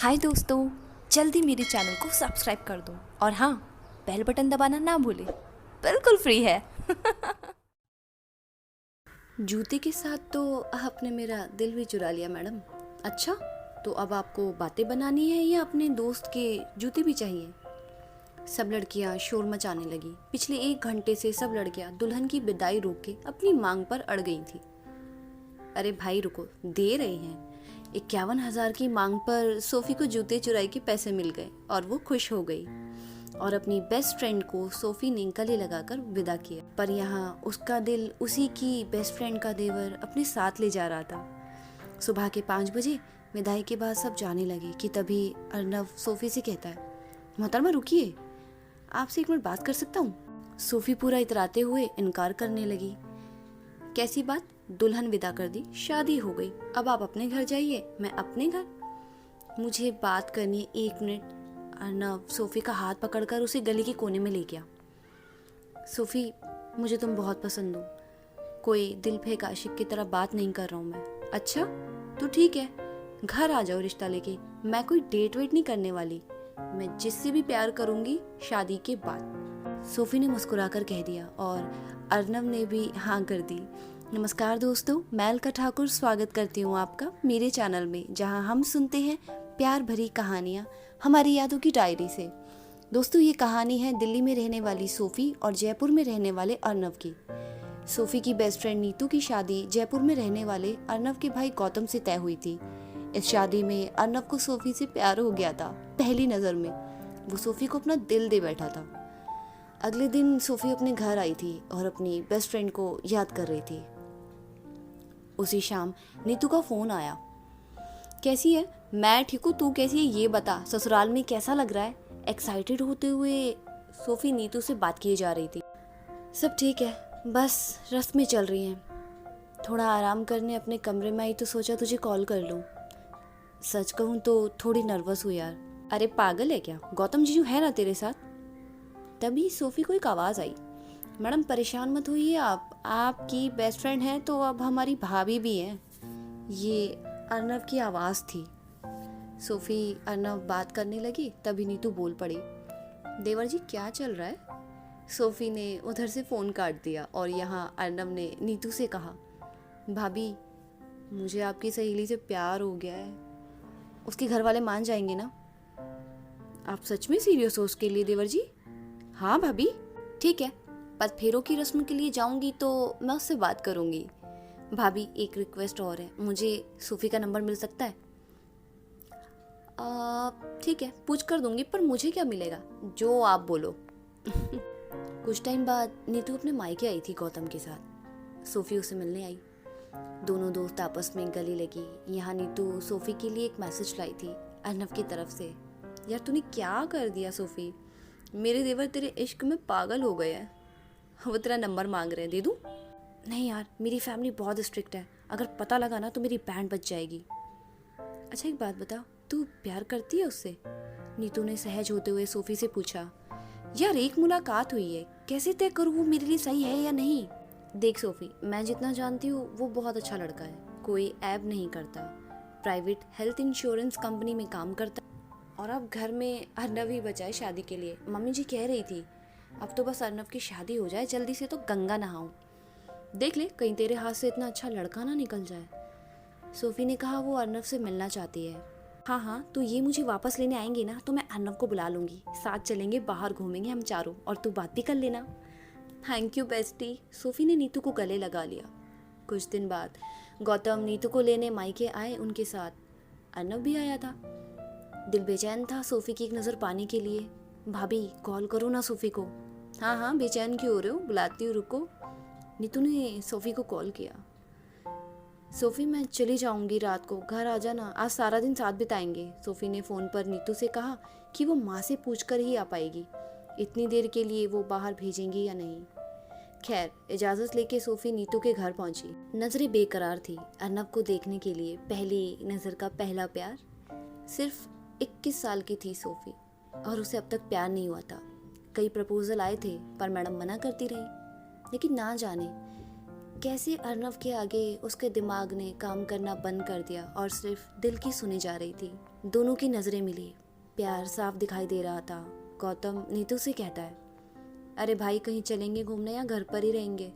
हाय दोस्तों, जल्दी मेरे चैनल को सब्सक्राइब कर दो और हाँ, बेल बटन दबाना ना भूले, बिल्कुल फ्री है। जूते के साथ तो आपने मेरा दिल भी चुरा लिया मैडम। अच्छा, तो अब आपको बातें बनानी है या अपने दोस्त के जूते भी चाहिए? सब लड़कियां शोर मचाने लगी। पिछले 1 घंटे से सब लड़कियां दुल्हन की विदाई रोक के अपनी मांग पर अड़ गई थी। अरे भाई रुको, दे रहे हैं। 51,000 की मांग पर सोफी को जूते चुराई के पैसे मिल गए और वो खुश हो गई और अपनी बेस्ट फ्रेंड को सोफी ने गले लगाकर विदा किया। पर यहाँ उसका दिल उसी की बेस्ट फ्रेंड का देवर अपने साथ ले जा रहा था। सुबह के 5 बजे विदाई के बाद सब जाने लगे कि तभी अर्नव सोफी से कहता है, मोहतरमा रुकिए, आपसे 1 मिनट बात कर सकता हूँ? सोफी पूरा इतराते हुए इनकार करने लगी। कैसी बात? दुल्हन विदा कर दी, शादी हो गई, अब आप अपने घर जाइए, मैं अपने घर। मुझे बात करनी है, 1 मिनट। अर्नव सोफी का हाथ पकड़कर उसे गली के कोने में ले गया। सोफी, मुझे तुम बहुत पसंद हो। कोई दिल फेंक आशिक की तरह बात नहीं कर रहा हूँ मैं। अच्छा, तो ठीक है, घर आ जाओ रिश्ता लेके। मैं कोई डेट वेट नहीं करने वाली, मैं जिससे भी प्यार करूंगी शादी के बाद। सोफी ने मुस्कुराकर कह दिया और अर्नव ने भी हाँ कर दी। नमस्कार दोस्तों, मैं अलका ठाकुर स्वागत करती हूँ आपका मेरे चैनल में, जहाँ हम सुनते हैं प्यार भरी कहानियाँ हमारी यादों की डायरी से। दोस्तों, ये कहानी है दिल्ली में रहने वाली सोफी और जयपुर में रहने वाले अर्नव की। सोफी की बेस्ट फ्रेंड नीतू की शादी जयपुर में रहने वाले अर्नव के भाई गौतम से तय हुई थी। इस शादी में अर्नव को सोफी से प्यार हो गया था। पहली नज़र में वो सोफी को अपना दिल दे बैठा था। अगले दिन सोफी अपने घर आई थी और अपनी बेस्ट फ्रेंड को याद कर रही थी। उसी शाम नीतू का फोन आया। कैसी है? मैं ठीक हूँ, तू कैसी है ये बता, ससुराल में कैसा लग रहा है? एक्साइटेड होते हुए सोफी नीतू से बात किए जा रही थी। सब ठीक है, बस रस्में चल रही हैं। थोड़ा आराम करने अपने कमरे में आई तो सोचा तुझे कॉल कर लूँ। सच कहूँ तो थोड़ी नर्वस हूँ यार। अरे पागल है क्या, गौतम जीजू है ना तेरे साथ? तभी सोफी को एक आवाज़ आई। मैडम परेशान मत होइए, आप आपकी बेस्ट फ्रेंड हैं तो अब हमारी भाभी भी हैं। ये अर्नव की आवाज़ थी। सोफी अर्नव बात करने लगी, तभी नीतू बोल पड़ी। देवर जी क्या चल रहा है? सोफी ने उधर से फ़ोन काट दिया और यहाँ अर्नव ने नीतू से कहा, भाभी मुझे आपकी सहेली से प्यार हो गया है। उसके घर वाले मान जाएंगे ना? आप सच में सीरियस हो उसके लिए देवर जी? हाँ भाभी। ठीक है, पद फेरों की रस्म के लिए जाऊंगी तो मैं उससे बात करूंगी। भाभी एक रिक्वेस्ट और है, मुझे सोफी का नंबर मिल सकता है? ठीक है, पूछ कर दूंगी, पर मुझे क्या मिलेगा? जो आप बोलो। कुछ टाइम बाद नीतू अपने मायके आई थी गौतम के साथ। सोफी उसे मिलने आई। दोनों दोस्त आपस में गले लगी। यहाँ नीतू सोफी के लिए एक मैसेज लाई थी अर्नव की तरफ से। यार तूने क्या कर दिया सोफी, मेरे देवर तेरे इश्क में पागल हो गए हैं। वो तेरा नंबर मांग रहे हैं, दे दूँ? नहीं यार, मेरी फैमिली बहुत स्ट्रिक्ट है, अगर पता लगा ना तो मेरी बैंड बच जाएगी। अच्छा एक बात बता, तू प्यार करती है उससे? नीतू ने सहज होते हुए सोफी से पूछा। यार एक मुलाकात हुई है, कैसे तय करूँ वो मेरे लिए सही है या नहीं? देख सोफी, मैं जितना जानती हूँ वो बहुत अच्छा लड़का है, कोई ऐब नहीं करता, प्राइवेट हेल्थ इंश्योरेंस कंपनी में काम करता और अब घर में अर्नव ही बचा है शादी के लिए। मम्मी जी कह रही थी अब तो बस अर्नव की शादी हो जाए जल्दी से तो गंगा नहाऊं। देख ले कहीं तेरे हाथ से इतना अच्छा लड़का ना निकल जाए। सोफी ने कहा वो अर्नव से मिलना चाहती है। हाँ हाँ, तो ये मुझे वापस लेने आएंगे ना तो मैं अर्नव को बुला लूंगी, साथ चलेंगे, बाहर घूमेंगे हम चारों, और तू बात भी कर लेना। Thank you bestie. सोफी ने नीतू को गले लगा लिया। कुछ दिन बाद गौतम नीतू को लेने मायके आए, उनके साथ अर्नव भी आया था। दिल बेचैन था सोफी की एक नज़र पाने के लिए। भाभी कॉल करो ना सोफी को। हाँ हाँ, बेचैन क्यों हो रहे हो, बुलाती हूँ, रुको। नीतू ने सोफी को कॉल किया। सोफी मैं चली जाऊंगी रात को, घर आ जाना, आज सारा दिन साथ बिताएंगे। सोफी ने फ़ोन पर नीतू से कहा कि वो माँ से पूछकर ही आ पाएगी, इतनी देर के लिए वो बाहर भेजेंगी या नहीं। खैर इजाज़त लेके सोफी नीतू के घर पहुंची। नज़रें बेकरार थी अर्नव को देखने के लिए। पहली नज़र का पहला प्यार। सिर्फ 21 साल की थी सोफी और उसे अब तक प्यार नहीं हुआ था। कई प्रपोजल आए थे पर मैडम मना करती रही, लेकिन ना जाने कैसे अर्नव के आगे उसके दिमाग ने काम करना बंद कर दिया और सिर्फ दिल की सुनी जा रही थी। दोनों की नजरें मिली, प्यार साफ दिखाई दे रहा था। गौतम नीतू से कहता है, अरे भाई कहीं चलेंगे घूमने या घर पर ही रहेंगे?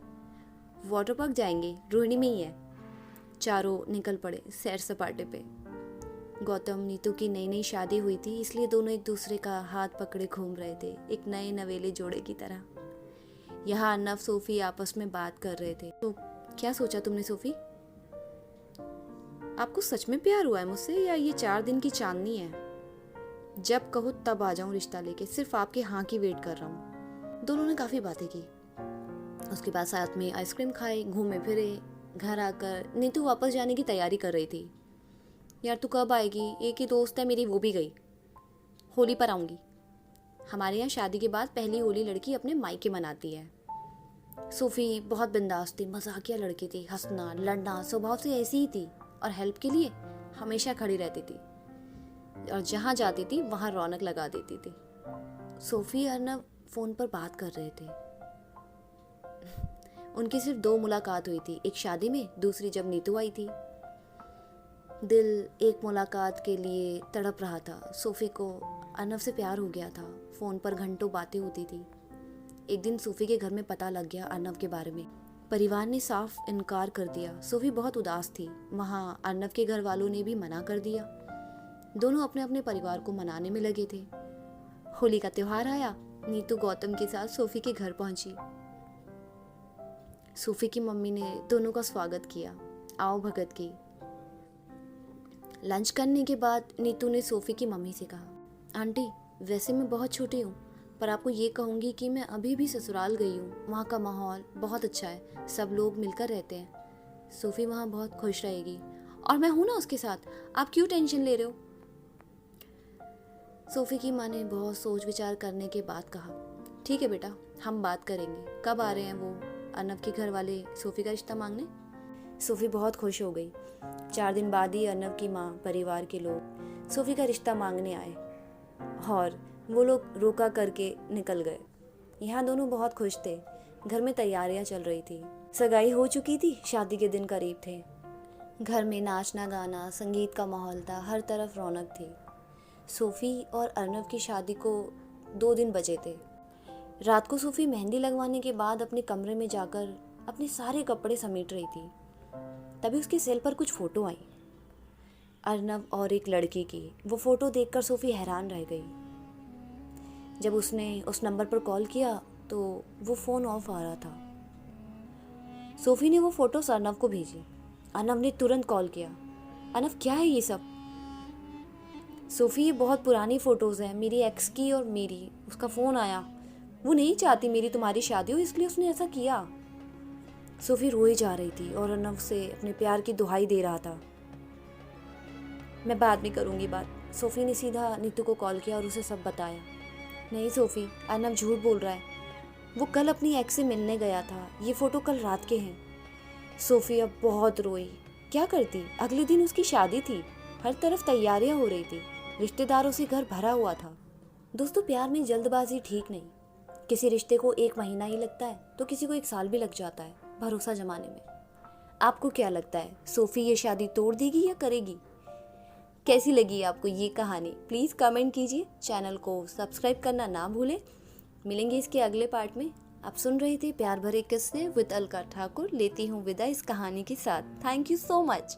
वाटर पार्क जाएंगे, रोहिणी में ही है। चारों निकल पड़े सैर सपाटे पे। गौतम नीतू की नई नई शादी हुई थी, इसलिए दोनों एक दूसरे का हाथ पकड़े घूम रहे थे, एक नए नवेले जोड़े की तरह। यहाँ अर्नव सोफी आपस में बात कर रहे थे। तो क्या सोचा तुमने सोफी? आपको सच में प्यार हुआ है मुझसे या ये 4 दिन की चांदनी है? जब कहो तब आ जाऊं रिश्ता लेके, सिर्फ आपके हाँ की वेट कर रहा हूँ। दोनों ने काफी बातें की, उसके बाद साथ में आइसक्रीम खाई, घूमे फिरे। घर आकर नीतू वापस जाने की तैयारी कर रही थी। यार तू कब आएगी? एक ही दोस्त है मेरी, वो भी गई। होली पर आऊंगी। हमारे यहाँ शादी के बाद पहली होली लड़की अपने मायके मनाती है। सोफी बहुत बिंदास थी, मजाकिया लड़की थी, हंसना लड़ना स्वभाव से ऐसी ही थी और हेल्प के लिए हमेशा खड़ी रहती थी और जहाँ जाती थी वहाँ रौनक लगा देती थी। सोफी अर्नव फोन पर बात कर रहे थे। उनकी सिर्फ 2 मुलाकात हुई थी, एक शादी में, दूसरी जब नीतू आई थी। दिल एक मुलाकात के लिए तड़प रहा था। सोफी को अर्नव से प्यार हो गया था। फोन पर घंटों बातें होती थी। एक दिन सोफी के घर में पता लग गया अर्नव के बारे में। परिवार ने साफ इनकार कर दिया। सोफी बहुत उदास थी। वहाँ अर्नव के घर वालों ने भी मना कर दिया। दोनों अपने अपने परिवार को मनाने में लगे थे। होली का त्योहार आया। नीतू गौतम के साथ सोफी के घर पहुंची। सोफी की मम्मी ने दोनों का स्वागत किया, आओ भगत की। लंच करने के बाद नीतू ने सोफी की मम्मी से कहा, आंटी वैसे मैं बहुत छोटी हूँ, पर आपको ये कहूँगी कि मैं अभी भी ससुराल गई हूँ। वहाँ का माहौल बहुत अच्छा है, सब लोग मिलकर रहते हैं। सोफी वहाँ बहुत खुश रहेगी और मैं हूँ ना उसके साथ, आप क्यों टेंशन ले रहे हो? सोफी की माँ ने बहुत सोच विचार करने के बाद कहा, ठीक है बेटा, हम बात करेंगे। कब आ रहे हैं वो अर्नव के घर वाले सोफी का रिश्ता मांगने? सोफी बहुत खुश हो गई। 4 दिन बाद ही अर्नव की माँ, परिवार के लोग सोफी का रिश्ता मांगने आए और वो लोग रोका करके निकल गए। यहाँ दोनों बहुत खुश थे। घर में तैयारियां चल रही थी। सगाई हो चुकी थी, शादी के दिन करीब थे। घर में नाचना गाना, संगीत का माहौल था, हर तरफ रौनक थी। सोफी और अर्नव की शादी को 2 दिन बचे थे। रात को सोफी मेहंदी लगवाने के बाद अपने कमरे में जाकर अपने सारे कपड़े समेट रही थी। तभी उसके सेल पर कुछ फोटो आई, अर्नव और एक लड़की की। वो फोटो देखकर सोफी हैरान रह गई। जब उसने उस नंबर पर कॉल किया तो वो फ़ोन ऑफ आ रहा था। सोफी ने वो फोटोज अर्नव को भेजी। अर्नव ने तुरंत कॉल किया, अर्नव क्या है ये सब? सोफी ये बहुत पुरानी फ़ोटोज़ हैं, मेरी एक्स की और मेरी। उसका फ़ोन आया, वो नहीं चाहती मेरी तुम्हारी शादी हो, इसलिए उसने ऐसा किया। सोफी रोई जा रही थी और अर्नव से अपने प्यार की दुहाई दे रहा था। मैं बाद में करूँगी बात। सोफी ने सीधा नीतू को कॉल किया और उसे सब बताया। नहीं सोफी, अर्नव झूठ बोल रहा है, वो कल अपनी एक्स से मिलने गया था, ये फ़ोटो कल रात के हैं। सोफी अब बहुत रोई। क्या करती, अगले दिन उसकी शादी थी, हर तरफ तैयारियां हो रही थी, रिश्तेदारों से घर भरा हुआ था। दोस्तों, प्यार में जल्दबाजी ठीक नहीं। किसी रिश्ते को 1 महीना ही लगता है तो किसी को 1 साल भी लग जाता है भरोसा जमाने में। आपको क्या लगता है, सोफी ये शादी तोड़ देगी या करेगी? कैसी लगी आपको ये कहानी? प्लीज़ कमेंट कीजिए। चैनल को सब्सक्राइब करना ना भूलें। मिलेंगे इसके अगले पार्ट में। आप सुन रहे थे प्यार भरे किस्से विद अलका ठाकुर। लेती हूँ विदा इस कहानी के साथ। Thank you so much.